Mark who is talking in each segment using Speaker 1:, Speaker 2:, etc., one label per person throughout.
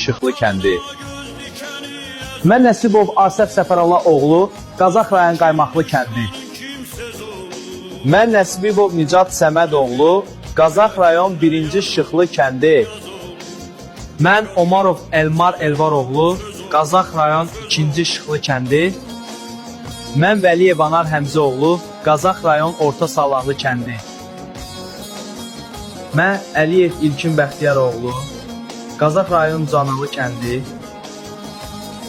Speaker 1: Şıxlı kəndi. Mən Nəsibov Asəf Səfərallah oğlu, Qazax rayon Qaymaqlı kəndi. Mən Nəsibov Nicat Səməd oğlu, Qazax rayon 1-ci Şıxlı kəndi. Mən Omarov Elmar Elvar oğlu, Qazax rayon 2-ci Şıxlı kəndi. Mən Vəliyev Anar Həmzə oğlu, Qazax rayon Orta Salahlı kəndi. Mən Əliyev İlkin Bəxtiyar oğlu, Qazax rayon Canalı kəndi.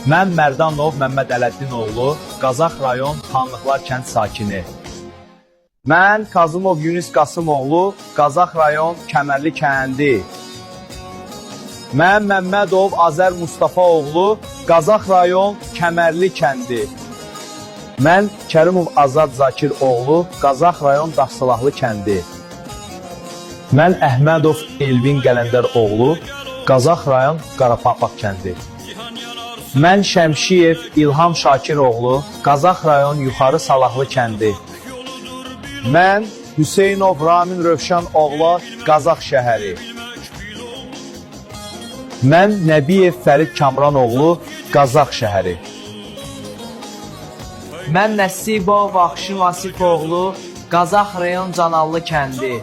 Speaker 1: Mən Mərdanov Məmməd Ələddin oğlu, Qazax rayon Xanlıqlar kənd sakini. Mən Kazımov Yunus Qasım oğlu, Qazax rayon Kəmərli kəndi. Mən Məmmədov Azər Mustafa oğlu, Qazax rayon Kəmərli kəndi. Mən Kərimov Azad Zakir oğlu, Qazax rayon Daşsalahlı kəndi. Mən Əhmədov Elvin Qələndər oğlu, Qazax rayon Qarapaqaq kəndi. Mən Şəmşiyev İlham Şakir oğlu, Qazax rayon Yuxarı Salahlı kəndi. Mən Hüseynov Ramin Rövşan oğlu, Qazax şəhəri. Mən Nəbiyev Fərid Kamran oğlu, Qazax şəhəri. Mən Nəsibov Vaxşi Vasif oğlu, Qazax rayon Canallı kəndi.